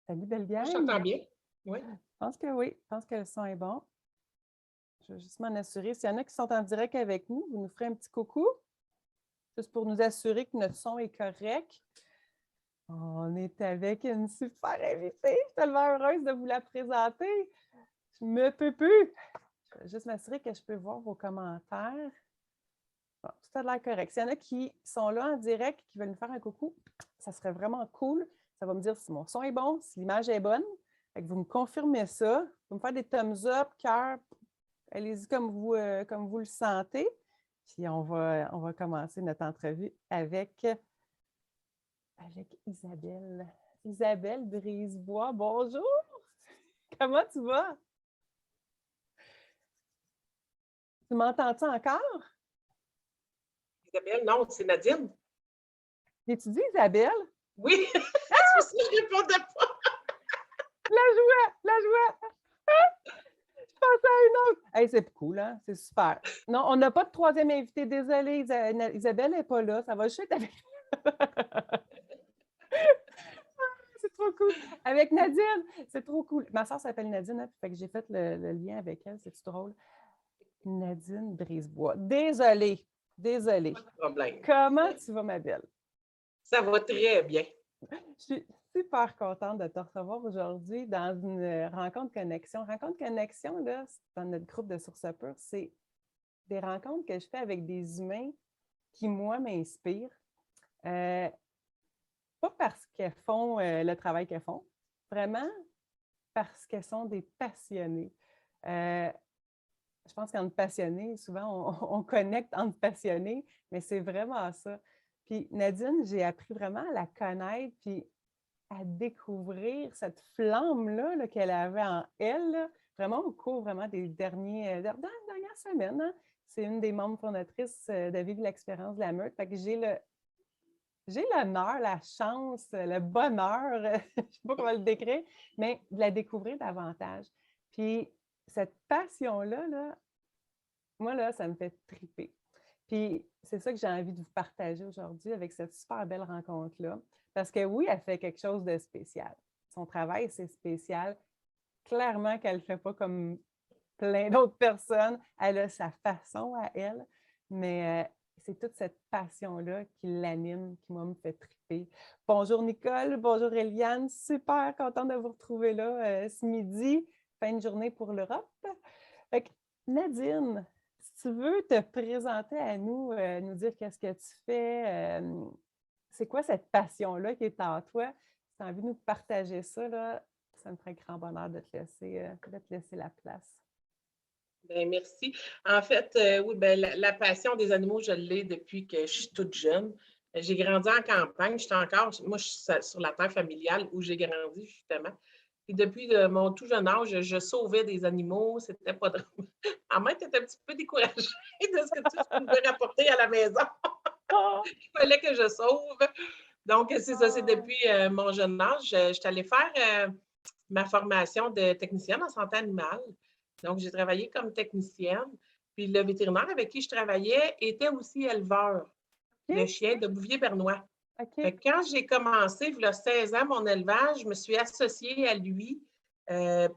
Salut, belle Je gang. t'entends bien? Oui. Je pense que oui. Je pense que le son est bon. Je vais juste m'en assurer. S'il y en a qui sont en direct avec nous, vous nous ferez un petit coucou, juste pour nous assurer que notre son est correct. On est avec une super invitée. Je suis tellement heureuse de vous la présenter. Je me peux plus. Je vais juste m'assurer que je peux voir vos commentaires. Bon, tout a l'air correct. S'il y en a qui sont là en direct, qui veulent nous faire un coucou, ça serait vraiment cool. Ça va me dire si mon son est bon, si l'image est bonne. Fait que vous me confirmez ça. Vous me faites des thumbs up, cœur. Allez-y comme vous le sentez. Puis on va commencer notre entrevue avec Isabelle. Isabelle Brisebois, bonjour! Comment tu vas? Tu m'entends-tu encore? Isabelle, non, c'est Nadine. Tu dis Isabelle? Oui, c'est pour ça que je ne répondais pas. La joie! Je pensais à une autre. Hey, c'est cool, hein? C'est super. Non, on n'a pas de troisième invité. Désolée, Isabelle n'est pas là. Ça va juste être avec... C'est trop cool. Avec Nadine, c'est trop cool. Ma soeur s'appelle Nadine, hein, fait que j'ai fait le lien avec elle. C'est drôle. Nadine Brisebois. Désolée. Pas de problème. Comment tu vas, ma belle? Ça va très bien. Je suis super contente de te recevoir aujourd'hui dans une rencontre connexion. Rencontre connexion, là, dans notre groupe de Source Pure, c'est des rencontres que je fais avec des humains qui, moi, m'inspirent. Pas parce qu'elles font le travail qu'elles font, vraiment parce qu'elles sont des passionnés. Je pense qu'entre passionnés, souvent, on connecte entre passionnés, mais c'est vraiment ça. Puis Nadine, j'ai appris vraiment à la connaître, puis à découvrir cette flamme-là là, qu'elle avait en elle, là, vraiment au cours vraiment des dernières semaines. Hein. C'est une des membres fondatrices de Vivre l'expérience de la meute. Fait que j'ai l'honneur, la chance, le bonheur, je ne sais pas comment le décrire, mais de la découvrir davantage. Puis cette passion-là, là, moi, là, ça me fait triper. Puis c'est ça que j'ai envie de vous partager aujourd'hui avec cette super belle rencontre-là. Parce que oui, elle fait quelque chose de spécial. Son travail, c'est spécial. Clairement qu'elle ne le fait pas comme plein d'autres personnes. Elle a sa façon à elle, mais c'est toute cette passion-là qui l'anime, qui, moi, me fait triper. Bonjour Nicole, bonjour Eliane. Super contente de vous retrouver là ce midi. Fin de journée pour l'Europe. Fait que, Nadine, si tu veux te présenter à nous, nous dire qu'est-ce que tu fais, c'est quoi cette passion-là qui est en toi? Si tu as envie de nous partager ça, là, ça me ferait grand bonheur de te laisser la place. Bien, merci. En fait, oui, ben, la passion des animaux, je l'ai depuis que je suis toute jeune. J'ai grandi en campagne. Moi, je suis sur la terre familiale où j'ai grandi, justement. Et depuis mon tout jeune âge, je sauvais des animaux. C'était pas drôle. Ma mère était un petit peu découragée de ce que tu pouvais rapporter à la maison. Oh! Il fallait que je sauve. Donc, c'est ça, c'est depuis mon jeune âge. Je suis allée faire ma formation de technicienne en santé animale. Donc, j'ai travaillé comme technicienne. Puis le vétérinaire avec qui je travaillais était aussi éleveur de OK, chiens de Bouvier-Bernois. Fait OK. que quand j'ai commencé, il y a 16 ans, mon élevage, je me suis associée à lui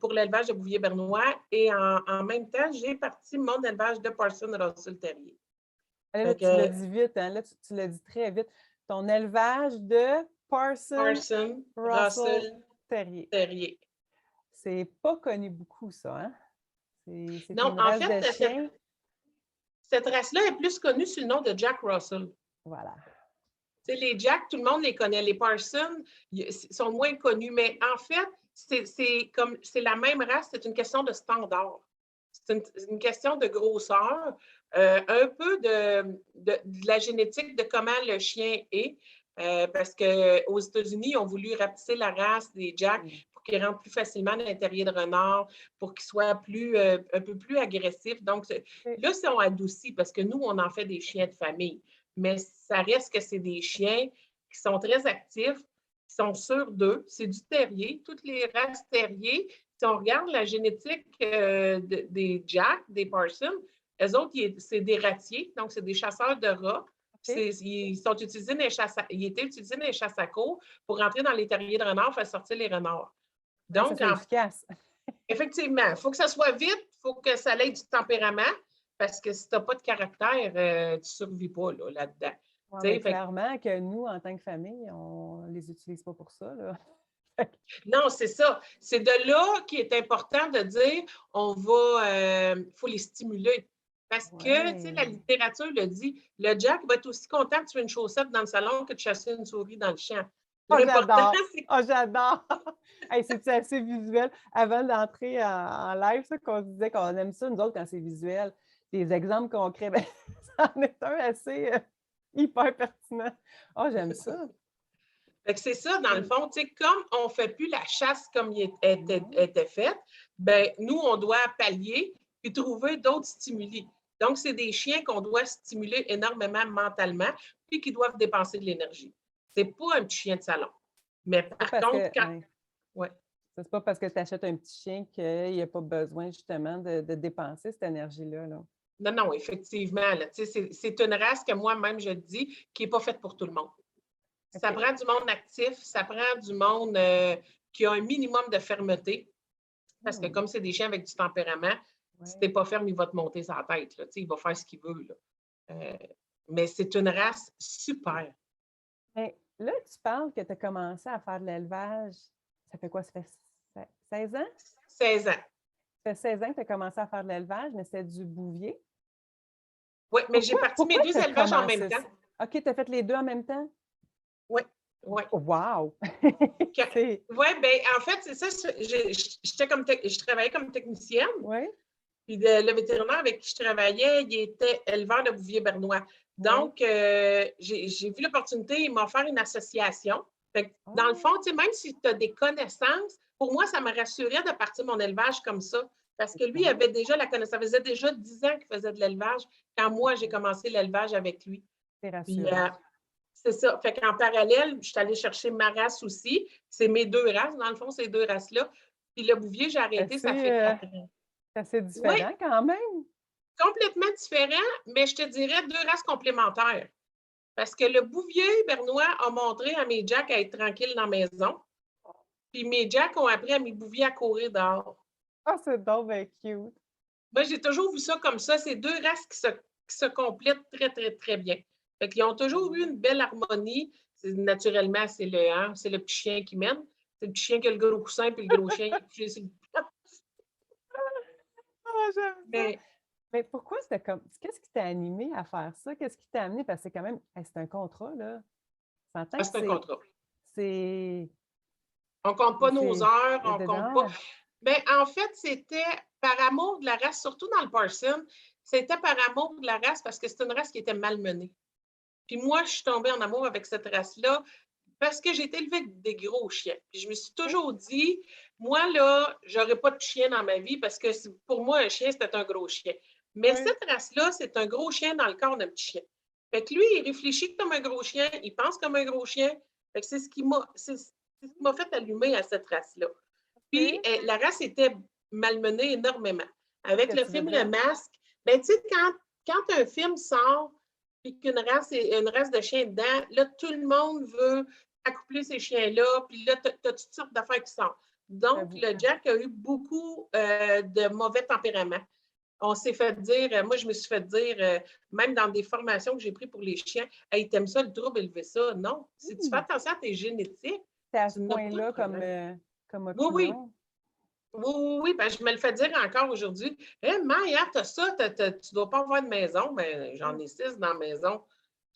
pour l'élevage de Bouvier-Bernois et en même temps, j'ai parti mon élevage de Parson Russell Terrier. Là, Fait tu l'as que dit vite, hein? Là, tu l'as dit très vite. Ton élevage de Parson Parson Russell Russell Terrier. Terrier. C'est pas connu beaucoup, ça, hein? C'est Non, une en race fait, de chien. cette race-là est plus connue sous le nom de Jack Russell. Voilà. Tu sais, les Jack, tout le monde les connaît. Les Parsons sont moins connus, mais en fait, c'est la même race, c'est une question de standard. C'est une question de grosseur, un peu de la génétique de comment le chien est, parce qu'aux États-Unis, ils ont voulu rapetisser la race des Jack pour qu'ils rentrent plus facilement dans l'intérieur de renard, pour qu'ils soient un peu plus agressifs. Donc, là, ils sont adoucis parce que nous, on en fait des chiens de famille. Mais ça reste que c'est des chiens qui sont très actifs, qui sont sûrs d'eux. C'est du terrier. Toutes les races terriers, si on regarde la génétique des Jack, des Parsons, eux autres, c'est des ratiers, donc c'est des chasseurs de rats. Okay. Ils étaient utilisés dans les chasses à cour pour rentrer dans les terriers de renards, faire sortir les renards. que ça Donc, soit efficace. effectivement, il faut que ça soit vite, il faut que ça ait du tempérament, parce que si tu n'as pas de caractère, tu ne survis pas là-dedans. Ouais, Tu mais sais, fait clairement que nous, en tant que famille, on les utilise pas pour ça, là. non, c'est ça. C'est de là qu'il est important de dire on va, faut les stimuler. Parce que, tu sais, la Ouais. littérature le dit, le Jack va être aussi content de tuer une chaussette dans le salon que de chasser une souris dans le champ. Oh, L'important, j'adore! c'est Oh, j'adadore! Hey, c'est-tu assez visuel? Avant d'entrer en live, ça, qu'on se disait qu'on aime ça, nous autres, quand c'est visuel. Des exemples concrets, ben, ça en est un assez hyper pertinent. Oh, j'aime ça. fait que c'est ça, dans le Et- fond, tu sais, comme on ne fait plus la chasse comme il était, Non. était faite, ben nous, on doit pallier et trouver d'autres stimuli. Donc, c'est des chiens qu'on doit stimuler énormément mentalement, puis qui doivent dépenser de l'énergie. C'est pas un petit chien de salon. Mais Pas par parce contre, que, quand. ouais, Ouais. c'est pas parce que tu achètes un petit chien qu'il n'y a pas besoin, justement, de dépenser cette énergie-là, là. Non, non, effectivement. Là, c'est une race que moi-même, je dis, qui n'est pas faite pour tout le monde. Ça OK. prend du monde actif, ça prend du monde qui a un minimum de fermeté. Parce que Hmm. comme c'est des chiens avec du tempérament, si tu Ouais. n'es pas ferme, il va te monter sa tête. Là. Il va faire ce qu'il veut. Là. Mais c'est une race super. Mais là, tu parles que tu as commencé à faire de l'élevage. Ça fait quoi? Ça fait 16 ans? 16 ans. Ça fait 16 ans que tu as commencé à faire de l'élevage, mais c'est du bouvier. Oui, mais j'ai parti mes Pourquoi deux tu as élevages en même commencé temps. ça? OK, tu as fait les deux en même temps? Oui, oui. Wow! C'est... Oui, bien, en fait, c'est ça. Je travaillais comme technicienne. Oui, Puis le vétérinaire avec qui je travaillais, il était éleveur de bouvier bernois. oui. Donc, j'ai vu l'opportunité, il m'a offert une association. Fait que, dans le fond, Oh, même si tu as des connaissances, pour moi, ça me rassurait de partir mon élevage comme ça. Parce que lui, il super. avait déjà la connaissance. Ça faisait déjà 10 ans qu'il faisait de l'élevage quand moi, j'ai commencé l'élevage avec lui. C'est Puis, rassurant. c'est ça. Fait qu'en parallèle, je suis allée chercher ma race aussi. C'est mes deux races, dans le fond, ces deux races-là. Puis le bouvier, j'ai arrêté, ça fait 4 ans. C'est assez Oui, différent quand même. complètement différent, mais je te dirais deux races complémentaires. Parce que le bouvier bernois a montré à mes jacks à être tranquilles dans la maison, puis mes jacks ont appris à mes bouviers à courir dehors. Ah, c'est donc bien cute. Moi, j'ai toujours vu ça comme ça. C'est deux races qui se complètent très, très, très bien. Fait qu'ils ont toujours eu une belle harmonie. Naturellement, c'est le petit chien qui mène. C'est le petit chien qui a le gros coussin, puis le gros chien qui est couché sur le Ah, j'aime ça. Mais Mais pourquoi c'était comme. Qu'est-ce qui t'a animé à faire ça? Qu'est-ce qui t'a amené? Parce que c'est quand même. Hey, c'est un contrat, là. Tu entends que c'est un contrat. c'est. On ne compte pas nos heures, Il y a on ne compte pas. dedans. Mais en fait, c'était par amour de la race, surtout dans le Parson, c'était par amour de la race parce que c'est une race qui était malmenée. Puis moi, je suis tombée en amour avec cette race-là parce que j'ai été élevée avec des gros chiens. Puis je me suis toujours dit, moi, là, j'aurais pas de chien dans ma vie parce que pour moi, un chien, c'était un gros chien. Mais Oui. cette race-là, c'est un gros chien dans le corps d'un petit chien. Fait que lui, il réfléchit comme un gros chien, il pense comme un gros chien. Fait que c'est ce qui m'a fait allumer à cette race-là. Puis OK. la race était malmenée énormément. Qu'est-ce Avec que le tu veux film Le dire? Masque, ben, tu sais, quand un film sort, puis qu'une race, une race de chiens dedans, là, tout le monde veut accoupler ces chiens-là, puis là, tu as toutes sortes d'affaires qui sortent. Donc, J'avoue. le Jack a eu beaucoup de mauvais tempéraments. On s'est fait dire, moi, je me suis fait dire, même dans des formations que j'ai prises pour les chiens, hey, t'aimes ça le trouble, élever ça? Non. Si tu fais Hmm. attention à tes génétiques, C'est à ce tu n'as pas de point-là comme, problème. comme Oui, oui. opinion. Oui, oui, oui, ben, je me le fais dire encore aujourd'hui. Hé, Maya, t'as ça, tu ne dois pas avoir de maison. Ben, j'en ai 6 dans la maison.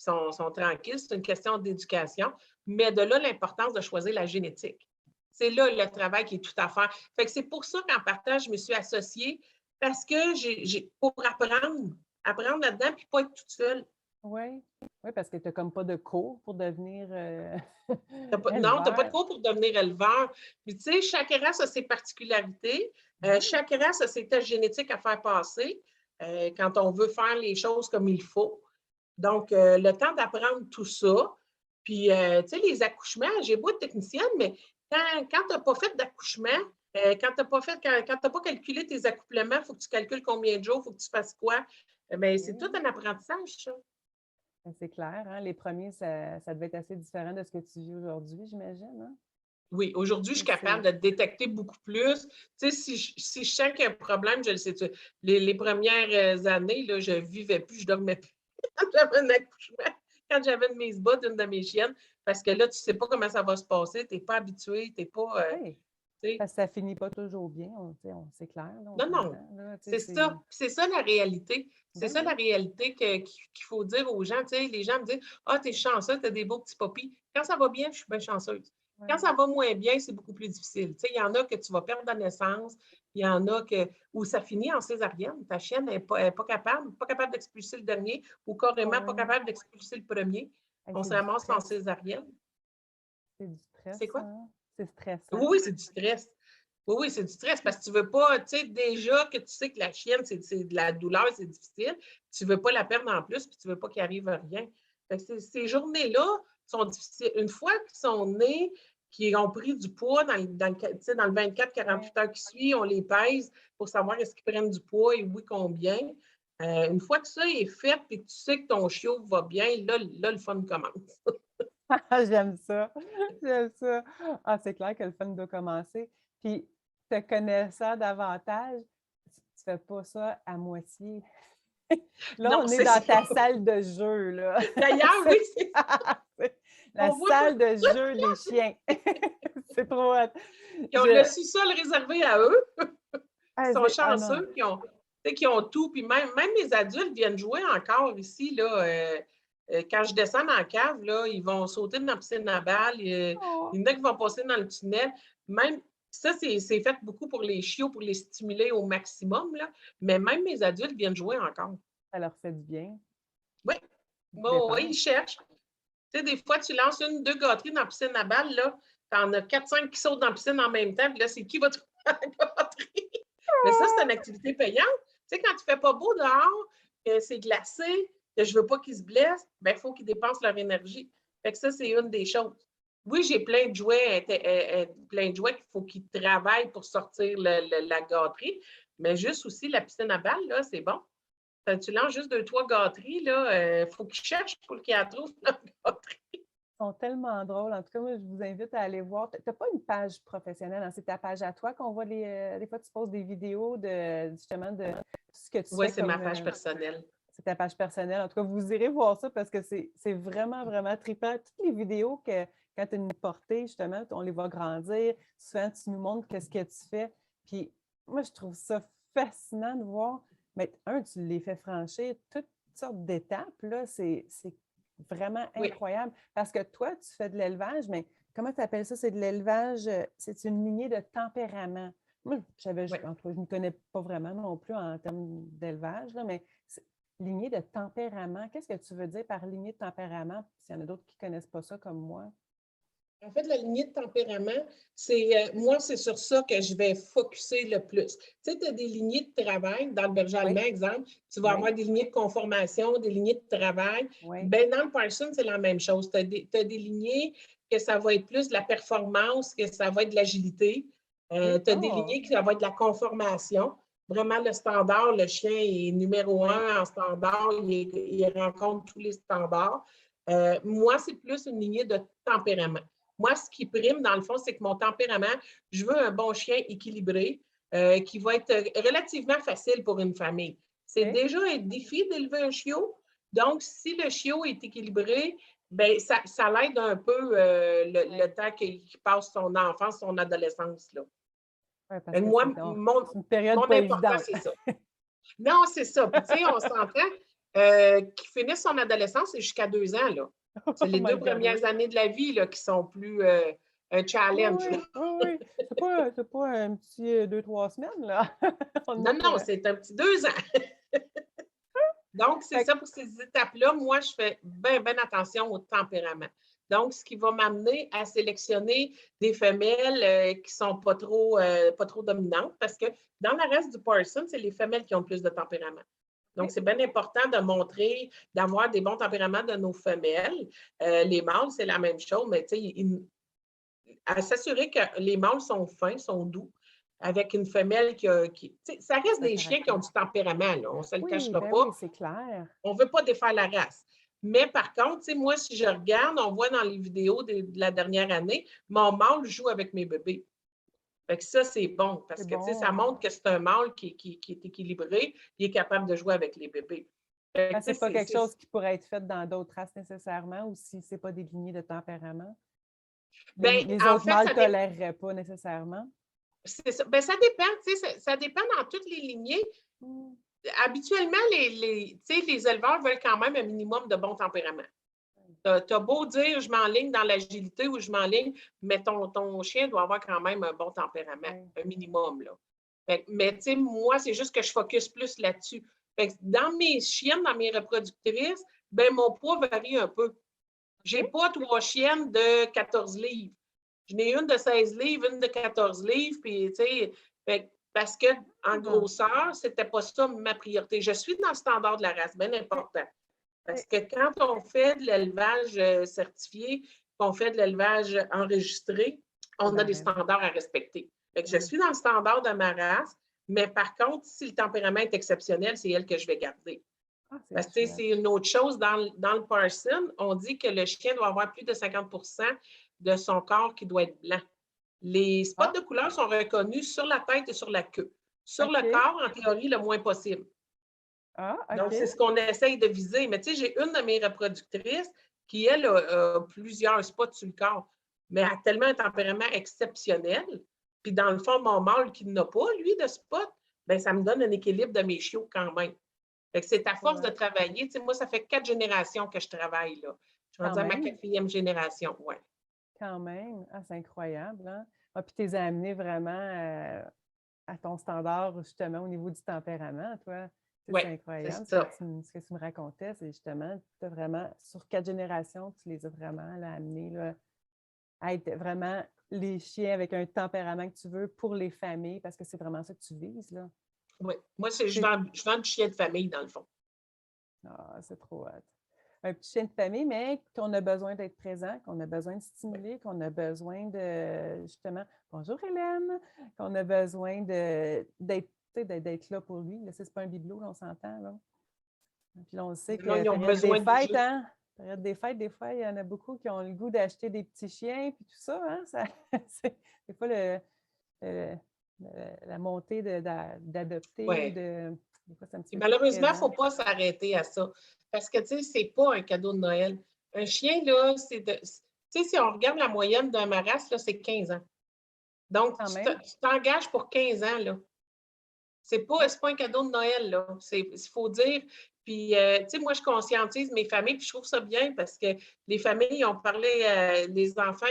Ils sont tranquilles. C'est une question d'éducation. Mais de là, l'importance de choisir la génétique. C'est là le travail qui est tout à faire. Fait que c'est pour ça qu'en partage, je me suis associée parce que pour apprendre là-dedans puis pas être toute seule. Oui. Oui, parce que tu n'as comme pas de cours pour devenir Non, tu n'as pas de éleveur. cours pour devenir éleveur. Puis, tu sais, chaque race a ses particularités. Oui. Chaque race a ses tests génétiques à faire passer quand on veut faire les choses comme il faut. Donc, le temps d'apprendre tout ça. Puis, tu sais, les accouchements, j'ai beau être technicienne, mais quand tu n'as pas fait d'accouchement, quand tu n'as pas calculé tes accouplements, il faut que tu calcules combien de jours, il faut que tu fasses quoi. Mais c'est tout Oui. un apprentissage, ça. Ben, c'est clair, hein? Les premiers, ça devait être assez différent de ce que tu vis aujourd'hui, j'imagine, hein? Oui, aujourd'hui, je suis C'est capable de détecter beaucoup plus. Tu sais, si je sens qu'il y a un problème, je le sais. Les premières années, là, je ne vivais plus, je ne dormais plus quand j'avais un accouchement, quand j'avais une mise bas d'une de mes chiennes, parce que là, tu ne sais pas comment ça va se passer, tu n'es pas habitué, tu n'es pas. Oui, Tu sais, parce que ça finit pas toujours bien, c'est clair, là, on non, non, s'entend, là, tu sais, c'est ça. C'est ça la réalité. C'est ben ça la oui, réalité qu'il faut dire aux gens. Tu sais, les gens me disent: Ah, t'es chanceux, t'as des beaux petits popis. Quand ça va bien, je suis bien chanceuse. Quand ouais. ça va moins bien, c'est beaucoup plus difficile. Tu sais, il y en a que tu vas perdre la naissance, il y en a où ça finit en césarienne. Ta chienne n'est pas capable d'expulser le dernier ou carrément pas Ouais. capable d'expulser le premier. Hey, On c'est se du ramasse en stress. césarienne. C'est du stress, C'est quoi? hein? C'est stressant. Oui, oui, c'est du stress. Oui, oui, c'est du stress parce que tu ne veux pas, tu sais, déjà que tu sais que la chienne, c'est de la douleur, c'est difficile, tu ne veux pas la perdre en plus, puis tu ne veux pas qu'il arrive rien. Fait que ces journées-là sont difficiles. Une fois qu'ils sont nés, qu'ils ont pris du poids dans le 24-48 Ouais. heures qui suit, on les pèse pour savoir est-ce qu'ils prennent du poids et oui, combien. Une fois que ça est fait et que tu sais que ton chiot va bien, là le fun commence. J'aime ça. J'aime ça. Ah, c'est clair que le fun doit commencer. Puis, te connaissant davantage, tu fais pas ça à moitié. Là, Non, on est c'est dans ça. ta salle de jeu, là. D'ailleurs, oui, C'est la on voit pas. salle de jeu des chiens. C'est trop hot. Ils ont le sous-sol réservé à eux. Ils sont Ah non. chanceux, qui ont tout. Puis même les adultes viennent jouer encore ici. Là, quand je descends dans la cave, là, ils vont sauter dans la piscine à balles. Il Oh, y en a qui vont passer dans le tunnel. Même ça, c'est fait beaucoup pour les chiots, pour les stimuler au maximum. Là. Mais même mes adultes viennent jouer encore. ça leur fait du bien. Oui, Ils se bon, oui, ils dépassent. cherchent. Tu sais, des fois, tu lances une, deux gâteries dans la piscine à balles, là, t'en as 4-5 qui sautent dans la piscine en même temps, puis là, c'est qui va trouver la gâterie? Mais ça, c'est une activité payante. Tu sais, quand il ne fait pas beau dehors, que c'est glacé, que je ne veux pas qu'ils se blessent, bien, il faut qu'ils dépensent leur énergie. Fait que ça, c'est une des choses. Oui, j'ai plein de jouets qu'il faut qu'ils travaillent pour sortir la gâterie, mais juste aussi la piscine à balles, là, c'est bon. Tu lances juste 2-3 gâteries, là, il faut qu'ils cherchent pour qu'ils la trouvent, la gâterie. Ils sont tellement drôles. En tout cas, moi, je vous invite à aller voir. Tu n'as pas une page professionnelle, hein? C'est ta page à toi qu'on voit des fois, tu poses des vidéos justement de ce que tu Oui, fais c'est ma comme. page personnelle. C'est ta page personnelle. En tout cas, vous irez voir ça parce que c'est vraiment, vraiment trippant. Toutes les vidéos que quand tu as une portée, justement, on les voit grandir. Souvent, tu nous montres qu'est-ce que tu fais. Puis moi, je trouve ça fascinant de voir. Mais tu les fais franchir toutes sortes d'étapes. Là, c'est vraiment Oui, incroyable. Parce que toi, tu fais de l'élevage, mais comment tu appelles ça? C'est de l'élevage, c'est une lignée de tempérament. Moi, oui. en tout cas, je ne me connais pas vraiment non plus en termes d'élevage, là, mais lignée de tempérament. Qu'est-ce que tu veux dire par lignée de tempérament? S'il y en a d'autres qui ne connaissent pas ça comme moi. En fait, la lignée de tempérament, moi, c'est sur ça que je vais focusser le plus. Tu sais, tu as des lignées de travail, dans le berger allemand, Oui, exemple, tu vas oui, avoir des lignées de conformation, des lignées de travail. oui. Ben, dans le Parson, c'est la même chose. Tu as des lignées que ça va être plus de la performance, que ça va être de l'agilité. OK. Tu as des Oh, lignées qui ça va être de la conformation. Vraiment, le standard, le chien est numéro oui. 1 en standard, il rencontre tous les standards. Moi, c'est plus une lignée de tempérament. Moi, ce qui prime, dans le fond, c'est que mon tempérament, je veux un bon chien équilibré qui va être relativement facile pour une famille. C'est OK. déjà un défi d'élever un chiot. Donc, si le chiot est équilibré, ben, ça l'aide un peu Oui. le temps qu'il passe son enfance, son adolescence. Là. Ouais, parce que Moi, c'est une période mon pas important, évidente. c'est ça. Non, c'est ça. Puis, tu sais, on s'entend qu'il finisse son adolescence, c'est jusqu'à 2 ans, là. C'est Oh les my 2 God, oui. premières années de la vie là, qui sont plus un Oui, challenge. Là. oui, oui, oui. C'est pas un petit 2, 3 semaines, là. On Non, n'est non, pas. c'est un petit 2 ans. Donc, c'est Fait que, ça pour ces étapes-là. Moi, je fais bien, bien attention au tempérament. Donc, ce qui va m'amener à sélectionner des femelles qui ne sont pas trop dominantes parce que dans la race du Parson, c'est les femelles qui ont le plus de tempérament. Donc, OK. c'est bien important de montrer, d'avoir des bons tempéraments de nos femelles. Les mâles, c'est la même chose, mais tu sais, à s'assurer que les mâles sont fins, sont doux, avec une femelle ça reste Le des chiens qui ont caractère. du tempérament, là, on ne se le Oui, cachera ben pas. oui, c'est clair. On ne veut pas défaire la race. Mais par contre, tu sais, moi, si je regarde, on voit dans les vidéos de la dernière année, mon mâle joue avec mes bébés. Fait que ça, c'est bon parce C'est que, tu sais, ça bon. montre que c'est un mâle qui est équilibré, il est capable de jouer avec les bébés. Fait que, tu C'est pas sais, quelque chose qui pourrait être fait dans d'autres races nécessairement ou si c'est pas des lignées de tempérament. ben, Les en autres fait, mâles ne toléreraient pas nécessairement. c'est ça. Ben, ça dépend, tu sais, ça dépend dans toutes les lignées. Hmm. Habituellement, tu sais, les éleveurs veulent quand même un minimum de bon tempérament. Tu as beau dire je m'enligne dans l'agilité ou je m'enligne, mais ton chien doit avoir quand même un bon tempérament, Ouais. un minimum. Là. Mais tu sais, moi, c'est juste que je focus plus là-dessus. Dans mes chiennes, dans mes reproductrices, ben, mon poids varie un peu. Je n'ai pas 3 chiennes de 14 livres. J'en ai une de 16 livres, une de 14 livres, puis tu sais, parce qu'en grosseur, ce n'était pas ça ma priorité. Je suis dans le standard de la race, bien important. Parce que quand on fait de l'élevage certifié, qu'on fait de l'élevage enregistré, on a des standards à respecter. Je suis dans le standard de ma race, mais par contre, si le tempérament est exceptionnel, c'est elle que je vais garder. Parce que c'est une autre chose. Dans le Parson, on dit que le chien doit avoir plus de 50 de son corps qui doit être blanc. Les spots de couleur sont reconnus sur la tête et sur la queue. Sur le corps, en théorie, le moins possible. Donc, c'est ce qu'on essaye de viser. Mais tu sais, j'ai une de mes reproductrices qui, elle, a plusieurs spots sur le corps, mais a tellement un tempérament exceptionnel. Puis, dans le fond, mon mâle qui n'a pas, lui, de spot, bien, ça me donne un équilibre de mes chiots quand même. Fait que c'est à force de travailler. Tu sais, moi, ça fait 4 générations que je travaille, là. Je suis rendue à ma 4e génération, oui. Quand même. C'est incroyable, hein? Puis tu les as amenés vraiment à ton standard, justement, au niveau du tempérament, toi. Oui, c'est incroyable. c'est ça. Ce que tu me racontais, c'est justement, tu as vraiment, sur 4 générations, tu les as vraiment là, amenés là, à être vraiment les chiens avec un tempérament que tu veux pour les familles, parce que c'est vraiment ça que tu vises, là. Oui. Moi, je vends du chien de famille, dans le fond. C'est trop hâte. Un petit chien de famille, mais qu'on a besoin d'être présent, qu'on a besoin de stimuler, qu'on a besoin de, justement, bonjour Hélène, qu'on a besoin d'être là pour lui. Là, c'est pas un bibelot, on s'entend. Là. Puis là, on sait que Non, la ils ont période besoin des de fêtes, juste. hein? Période des fêtes, des fois, il y en a beaucoup qui ont le goût d'acheter des petits chiens, puis tout ça, hein? C'est des fois la montée d'adopter Ouais. ou de. Des fois, c'est un petit peu Malheureusement, il ne présent. faut pas s'arrêter à ça. Parce que, tu sais, c'est pas un cadeau de Noël. Un chien, là, c'est de. Tu sais, si on regarde la moyenne d'un maras, là, c'est 15 ans. Donc, tu t'engages pour 15 ans, là. C'est pas un cadeau de Noël, là. Il faut dire. Puis, tu sais, moi, je conscientise mes familles, puis je trouve ça bien parce que les familles ont parlé, les enfants,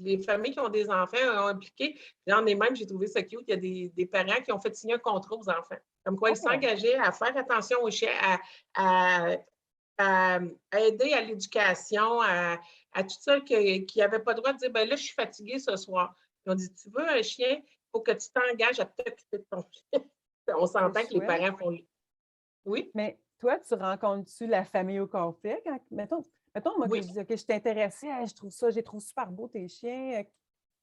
les familles qui ont des enfants ont impliqué. J'en ai même, j'ai trouvé ça cute, il y a des parents qui ont fait signer un contrat aux enfants. Comme quoi, ils s'engageaient à faire attention aux chiens, à aider à l'éducation, à tout ça, qui n'avaient pas le droit de dire, ben là, je suis fatiguée ce soir. Ils ont dit, tu veux un chien, il faut que tu t'engages à t'occuper de ton chien. On s'entend que les parents font. Oui? Mais toi, tu rencontres-tu la famille au complet? Mettons, moi, que Oui. je dis, OK, je suis intéressée, je les trouve super beaux, tes chiens.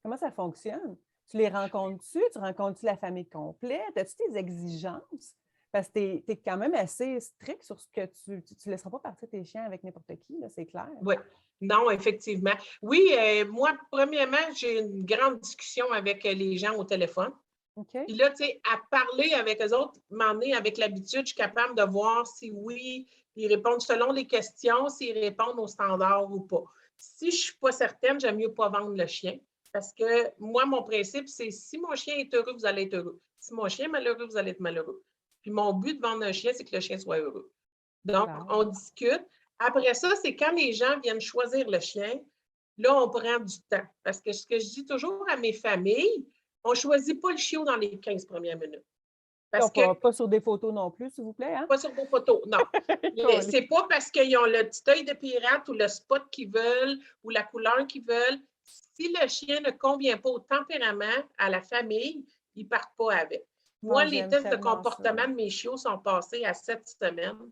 Comment ça fonctionne? Tu les rencontres-tu? Tu rencontres-tu la famille complète? As-tu des exigences? Parce que tu es quand même assez strict sur ce que tu ne laisseras pas partir tes chiens avec n'importe qui, là, c'est clair. Oui. Non, effectivement. Oui, moi, premièrement, j'ai une grande discussion avec les gens au téléphone. OK. Puis là, tu sais, à parler avec eux autres, m'emmener avec l'habitude, je suis capable de voir si oui, ils répondent selon les questions, s'ils répondent aux standards ou pas. Si je ne suis pas certaine, j'aime mieux pas vendre le chien. Parce que moi, mon principe, c'est si mon chien est heureux, vous allez être heureux. Si mon chien est malheureux, vous allez être malheureux. Puis mon but de vendre un chien, c'est que le chien soit heureux. Donc, on discute. Après ça, c'est quand les gens viennent choisir le chien, là, on prend du temps. Parce que ce que je dis toujours à mes familles, on ne choisit pas le chiot dans les 15 premières minutes. Parce que, pas sur des photos non plus, s'il vous plaît. Hein? Pas sur des photos, non. C'est pas parce qu'ils ont le petit œil de pirate ou le spot qu'ils veulent ou la couleur qu'ils veulent. Si le chien ne convient pas au tempérament, à la famille, ils ne partent pas avec. Moi, les tests de comportement de mes chiots sont passés à 7 semaines.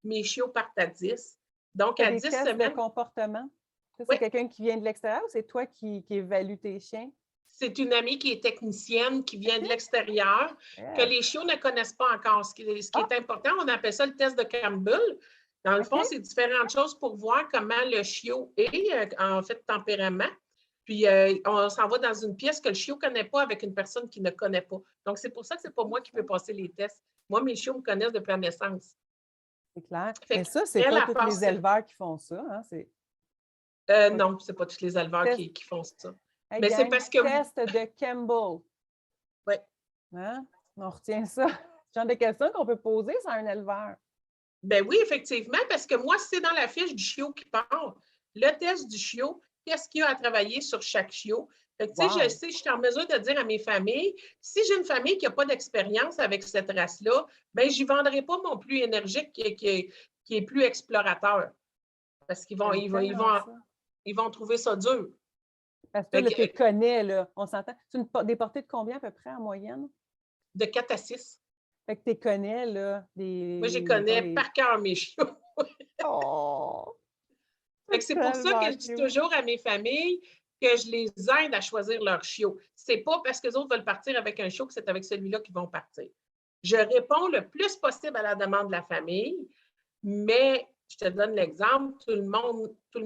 Mes chiots partent à 10. Donc, à 10 semaines. Des tests de comportement? Ça, c'est quelqu'un qui vient de l'extérieur ou c'est toi qui évalue tes chiens? C'est une amie qui est technicienne, qui vient de l'extérieur, que les chiots ne connaissent pas encore. Ce qui est important, on appelle ça le test de Campbell. Dans le fond, OK. c'est différentes choses pour voir comment le chiot est, en fait, tempérament. Puis, on s'en va dans une pièce que le chiot ne connaît pas avec une personne qui ne connaît pas. Donc, c'est pour ça que ce n'est pas moi qui peux passer les tests. Moi, mes chiots me connaissent depuis la naissance. C'est clair. Fait Mais ça, c'est qu'elle pas a tous les passé. éleveurs qui font ça, hein? C'est pas Non, ce n'est pas tous les éleveurs test. qui font ça. Hey, Mais c'est gang, parce que, test de Campbell. oui, Hein? On retient ça. Ce genre de questions qu'on peut poser sur un éleveur. ben oui, effectivement, parce que moi, c'est dans la fiche du chiot qui part. Le test du chiot, qu'est-ce qu'il y a à travailler sur chaque chiot? Fait que, tu sais, je Wow. sais, je suis en mesure de dire à mes familles, si j'ai une famille qui n'a pas d'expérience avec cette race-là, ben je n'y vendrai pas mon plus énergique qui est plus explorateur. Parce qu'ils vont, J'aime tellement ça. ils vont trouver ça dur. Parce que Fait là, que, tu les connais, là. On s'entend. C'est des portées de combien à peu près en moyenne? de 4 à 6. Fait que tu les connais, là, Moi, je mettons, connais par cœur mes chiots. Oh! Fait que C'est c'est pour ça que tellement je dis cute. toujours à mes familles que je les aide à choisir leur chiot. C'est pas parce que les autres veulent partir avec un chiot que c'est avec celui-là qu'ils vont partir. Je réponds le plus possible à la demande de la famille, mais je te donne l'exemple, tout le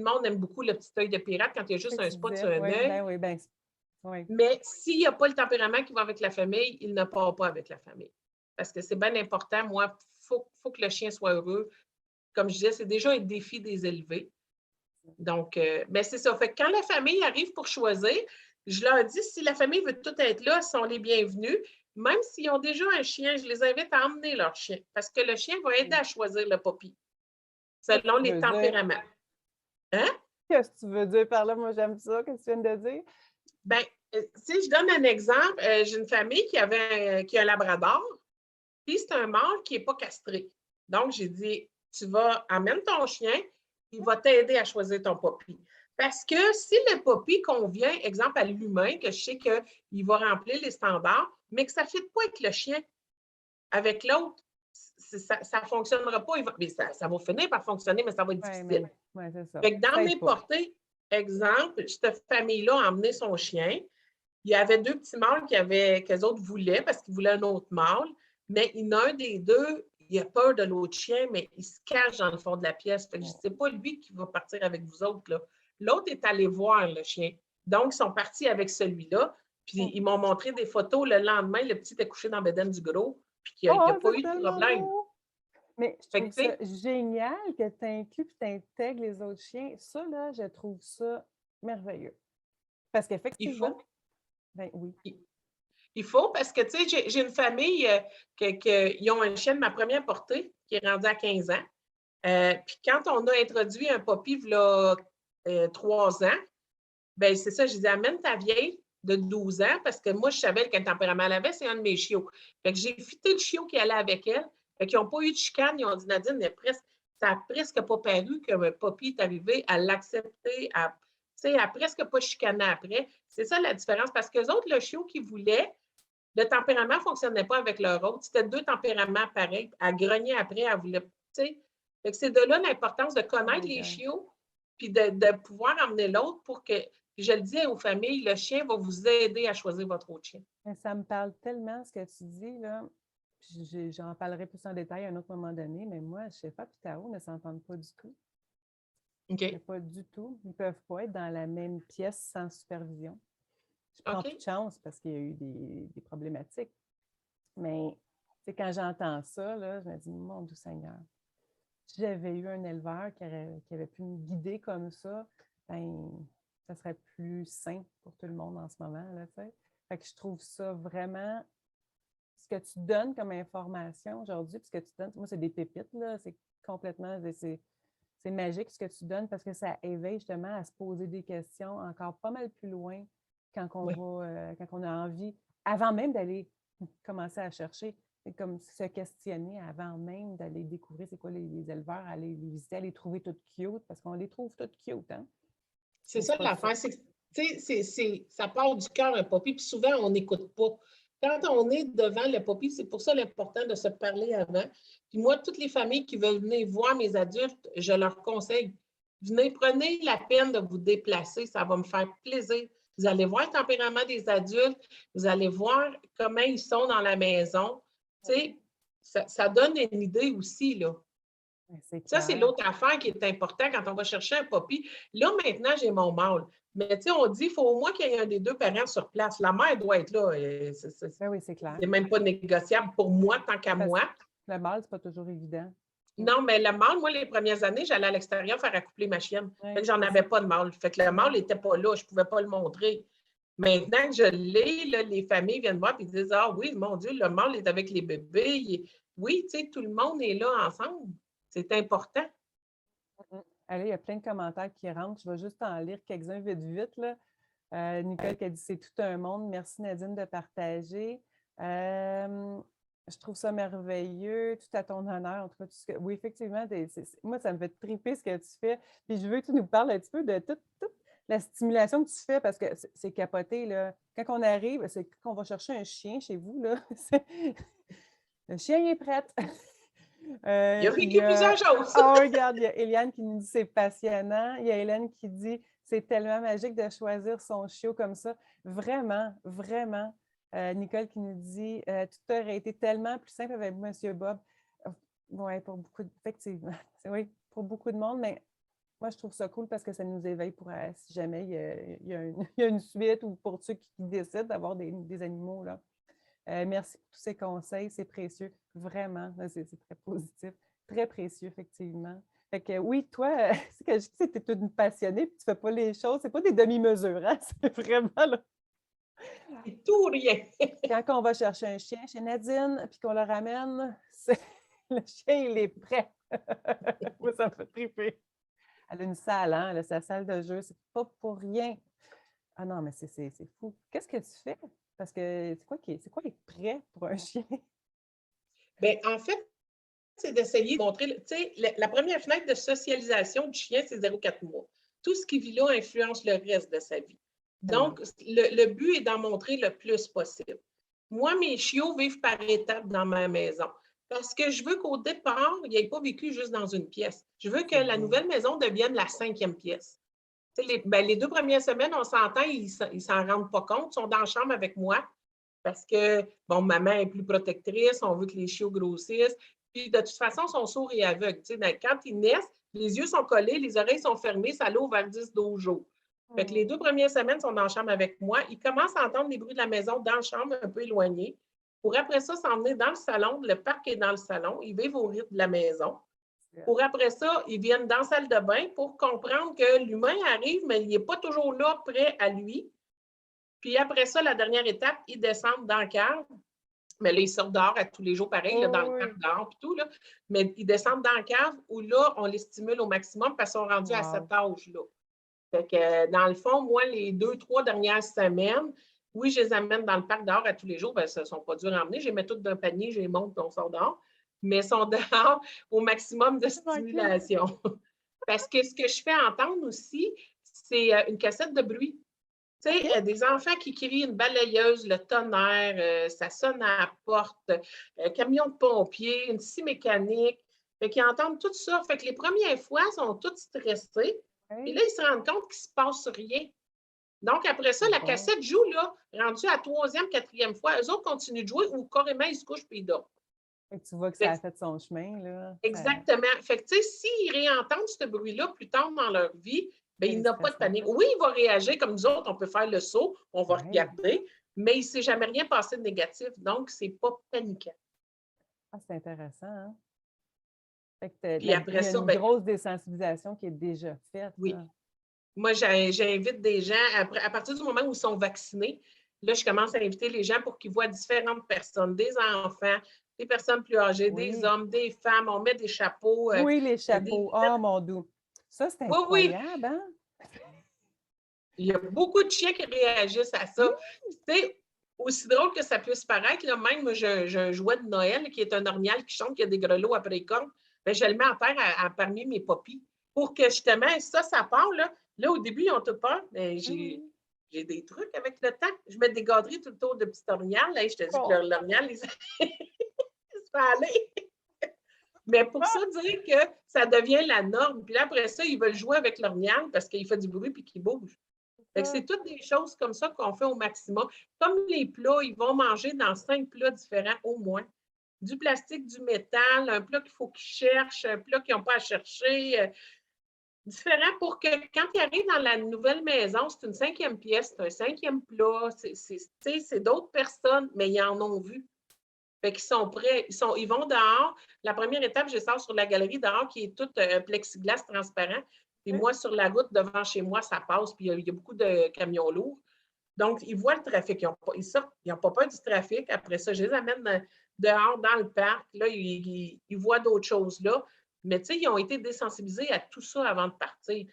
monde aime beaucoup le petit œil de pirate quand il y a juste C'est un que tu spot disais. sur un Oui, œil. ben oui, ben oui. Mais s'il n'y a pas le tempérament qui va avec la famille, il ne part pas avec la famille. Parce que c'est bien important. Moi, il faut que le chien soit heureux. Comme je disais, c'est déjà un défi des élevés. Donc, mais c'est ça. Fait que quand la famille arrive pour choisir, je leur dis, si la famille veut tout être là, ils sont les bienvenus. Même s'ils ont déjà un chien, je les invite à emmener leur chien parce que le chien va aider à choisir le puppy Qu'est-ce que selon tu les veux dire? tempéraments. Hein? Qu'est-ce que tu veux dire par là? Moi, j'aime ça. Qu'est-ce que tu viens de dire? Bien, si je donne un exemple, j'ai une famille qui a un labrador, puis c'est un mâle qui n'est pas castré. Donc, j'ai dit, tu vas, amène ton chien, il va t'aider à choisir ton puppy. Parce que si le puppy convient, exemple, à l'humain, que je sais qu'il va remplir les standards, mais que ça ne fit pas avec le chien, avec l'autre, ça ne fonctionnera pas. Mais ça va finir par fonctionner, mais ça va être difficile. Oui, c'est ça. Fait que dans Ça mes aide pas. portées, exemple, cette famille-là a emmené son chien. Il y avait 2 petits mâles qu'eux autres voulaient parce qu'ils voulaient un autre mâle, mais il y en a un des deux, il a peur de l'autre chien, mais il se cache dans le fond de la pièce. Fait que c'est pas lui qui va partir avec vous autres, là. L'autre est allé voir le chien. Donc, ils sont partis avec celui-là. Puis, ils m'ont montré des photos le lendemain. Le petit était couché dans la bédaine du gros, puis il n'y a Oh, pas c'est eu de tellement problème. beau! Mais je Fait trouve que, tu ça sais, génial que tu inclues et tu intègres les autres chiens. Ça, là, je trouve ça merveilleux. Parce il qu'effectivement, faut. ben oui. Il faut parce que, tu sais, j'ai une famille qui ont un chien de ma première portée qui est rendu à 15 ans. Puis quand on a introduit un puppy, il y a 3 ans, ben c'est ça, je disais, amène ta vieille de 12 ans parce que moi, je savais quel tempérament elle avait, c'est un de mes chiots. Fait que j'ai fité le chiot qui allait avec elle. Fait qu'ils n'ont pas eu de chicane. Ils ont dit, Nadine, ça n'a presque pas paru qu'un puppy est arrivé à l'accepter, à presque pas chicaner après. C'est ça la différence parce qu'eux autres, le chiot qu'ils voulaient, le tempérament ne fonctionnait pas avec leur autre. C'était 2 tempéraments pareils. Elle grognait après, elle voulait, tu sais. C'est de là l'importance de connaître les chiots puis de pouvoir emmener l'autre pour que, puis je le dis aux familles, le chien va vous aider à choisir votre autre chien. Mais ça me parle tellement ce que tu dis, là. J'en parlerai plus en détail à un autre moment donné, mais moi, Shefa et Tao ne s'entendent pas du tout. OK. Pas du tout. Ils ne peuvent pas être dans la même pièce sans supervision. Je prends plus de chance parce qu'il y a eu des problématiques. Mais quand j'entends ça, là, je me dis, mon doux Seigneur, si j'avais eu un éleveur qui avait pu me guider comme ça, ben, ça serait plus sain pour tout le monde en ce moment. Là, fait que je trouve ça vraiment, ce que tu donnes comme information aujourd'hui, puis ce que tu donnes, moi, c'est des pépites, là, c'est complètement, c'est magique ce que tu donnes parce que ça éveille justement à se poser des questions encore pas mal plus loin quand on a envie, avant même d'aller commencer à chercher, c'est comme se questionner avant même d'aller découvrir c'est quoi les éleveurs, aller les visiter, aller les trouver toutes cute, parce qu'on les trouve toutes cute, hein? C'est ça l'affaire, c'est que ça part du cœur un puppy, puis souvent on n'écoute pas. Quand on est devant le puppy, c'est pour ça l'important de se parler avant. Puis moi, toutes les familles qui veulent venir voir mes adultes, je leur conseille, venez, prenez la peine de vous déplacer, ça va me faire plaisir. Vous allez voir le tempérament des adultes, vous allez voir comment ils sont dans la maison. Tu sais, ça donne une idée aussi, là. Ouais, c'est Ça, c'est clair. l'autre affaire qui est important quand on va chercher un puppy. Là, maintenant, j'ai mon mâle. Mais tu sais, on dit qu'il faut au moins qu'il y ait un des deux parents sur place. La mère doit être là. Ben oui, c'est clair. C'est même pas négociable pour moi, tant qu'à Parce moi. que le mâle, c'est pas toujours évident. Non, mais le mâle, moi, les premières années, j'allais à l'extérieur faire accoupler ma chienne. Fait Oui, que j'en c'est avais ça. pas de mâle. Fait que le mâle n'était pas là. Je pouvais pas le montrer. Maintenant que je l'ai, là, les familles viennent voir et disent: ah oui, mon Dieu, le mâle est avec les bébés. Oui, tu sais, tout le monde est là ensemble. C'est important. Allez, il y a plein de commentaires qui rentrent. Je vais juste en lire quelques-uns vite, vite, là. Nicole qui a dit c'est tout un monde. Merci Nadine de partager. Je trouve ça merveilleux, tout à ton honneur. En tout cas, oui, effectivement, moi, ça me fait triper ce que tu fais. Puis je veux que tu nous parles un petit peu de toute la stimulation que tu fais parce que c'est capoté, là. Quand on arrive, c'est quand on va chercher un chien chez vous, là. Le chien est prêt. Il a Il y vécu a... plusieurs choses. Oh, regarde, il y a Eliane qui nous dit c'est passionnant. Il y a Hélène qui dit c'est tellement magique de choisir son chiot comme ça. Vraiment, vraiment. Nicole qui nous dit tout aurait été tellement plus simple avec Monsieur Bob. Oui, pour beaucoup effectivement. Oui, pour beaucoup de monde, mais moi, je trouve ça cool parce que ça nous éveille pour si jamais il y a une suite ou pour ceux qui décident d'avoir des animaux, là. Merci pour tous ces conseils, c'est précieux, vraiment, c'est très positif, très précieux, effectivement. Fait que oui, toi, c'est que je dis que tu es une passionnée, puis tu ne fais pas les choses, c'est pas des demi-mesures, hein? C'est vraiment là. C'est tout ou rien. Quand on va chercher un chien chez Nadine, puis qu'on le ramène, le chien, il est prêt. Moi, ça me fait triper. Elle a une salle, hein? Elle a sa salle de jeu, c'est pas pour rien. Ah non, mais c'est fou. Qu'est-ce que tu fais? Parce que c'est quoi être prêt pour un chien? Bien, en fait, c'est d'essayer de montrer, tu sais, la première fenêtre de socialisation du chien, c'est 0,4 mois. Tout ce qui vit là influence le reste de sa vie. Tellement. Donc, le but est d'en montrer le plus possible. Moi, mes chiots vivent par étapes dans ma maison parce que je veux qu'au départ, ils n'aient pas vécu juste dans une pièce. Je veux que C'est la beau. nouvelle maison devienne la 5e pièce. Les 2 premières semaines, on s'entend, ils ne s'en rendent pas compte, ils sont dans la chambre avec moi parce que, bon, maman est plus protectrice, on veut que les chiots grossissent. Puis, de toute façon, ils sont sourds et aveugles. Quand ils naissent, les yeux sont collés, les oreilles sont fermées, ça l'ouvre vers 10-12 jours. Fait que les 2 premières semaines sont dans la chambre avec moi. Ils commencent à entendre les bruits de la maison dans la chambre, un peu éloignés. Pour après ça, s'emmener dans le salon. Le parc est dans le salon. Ils vivent au rythme de la maison. Pour après ça, ils viennent dans la salle de bain pour comprendre que l'humain arrive, mais il n'est pas toujours là, prêt à lui. Puis après ça, la dernière étape, ils descendent dans le cave. Mais là, ils sortent dehors à tous les jours, pareil, là, dans le parc dehors et tout. Là. Mais ils descendent dans le cave où là, on les stimule au maximum parce qu'ils sont rendus à cet âge-là. Fait que dans le fond, moi, les 2-3 dernières semaines, oui, je les amène dans le parc dehors à tous les jours. Bien, ce ne sont pas durs à emmener. Je les mets toutes d'un panier, je les monte, puis on sort dehors. Mais ils sont dehors au maximum de stimulation. Parce que ce que je fais entendre aussi, c'est une cassette de bruit. Tu sais, des enfants qui crient, une balayeuse, le tonnerre, ça sonne à la porte, camion de pompier, une scie mécanique. Fait qu'ils entendent tout ça. Fait que les premières fois, ils sont tous stressés. Puis là, ils se rendent compte qu'il ne se passe rien. Donc, après ça, la cassette joue, là, rendue à 3e, 4e fois. Eux autres continuent de jouer ou carrément, ils se couchent puis ils dorment. Et tu vois que ça a fait son chemin, là. Exactement. Fait que, tu sais, s'ils réentendent ce bruit-là plus tard dans leur vie, bien, il n'a pas de panique. Oui, il va réagir comme nous autres, on peut faire le saut, on va regarder, mais il ne s'est jamais rien passé de négatif, donc ce n'est pas paniquant. Ah, c'est intéressant, hein? Fait que Puis après il y a ça, une bien, grosse désensibilisation qui est déjà faite. oui. Là. Moi, j'invite des gens, à partir du moment où ils sont vaccinés, là, je commence à inviter les gens pour qu'ils voient différentes personnes, des enfants, des personnes plus âgées, des hommes, des femmes, on met des chapeaux. Oui, les Des... chapeaux. Ah, mon doux. Ça, c'est Oui, oui. incroyable, hein? Il y a beaucoup de chiens qui réagissent à ça. Tu sais, aussi drôle que ça puisse paraître, là, même moi, j'ai un jouet de Noël qui est un orignal qui chante, qui a des grelots après les cornes. Bien, je le mets à terre parmi mes poppies pour que justement, ça part. Là, au début, ils ont tout peur, mais j'ai des trucs avec le temps. Je mets des gâteries tout autour de petits orignal. Là, je te dis que l'orignal, il se fait aller. Mais pour ça, dire que ça devient la norme. Puis là, après ça, ils veulent jouer avec l'orignal parce qu'il fait du bruit et qu'il bouge. C'est toutes des choses comme ça qu'on fait au maximum. Comme les plats, ils vont manger dans 5 plats différents au moins. du plastique, du métal, un plat qu'il faut qu'ils cherchent, un plat qu'ils n'ont pas à chercher. Différent pour que quand ils arrivent dans la nouvelle maison, c'est une 5e pièce, c'est un 5e plat, c'est d'autres personnes, mais ils en ont vu. Fait qu'ils sont prêts, ils vont dehors. La première étape, je sors sur la galerie dehors qui est toute plexiglas transparent. Puis moi, sur la route devant chez moi, ça passe, puis il y a beaucoup de camions lourds. Donc, ils voient le trafic. Ils sortent, ils n'ont pas peur du trafic. Après ça, je les amène dehors dans le parc. Là, ils voient d'autres choses là. Mais tu sais, ils ont été désensibilisés à tout ça avant de partir.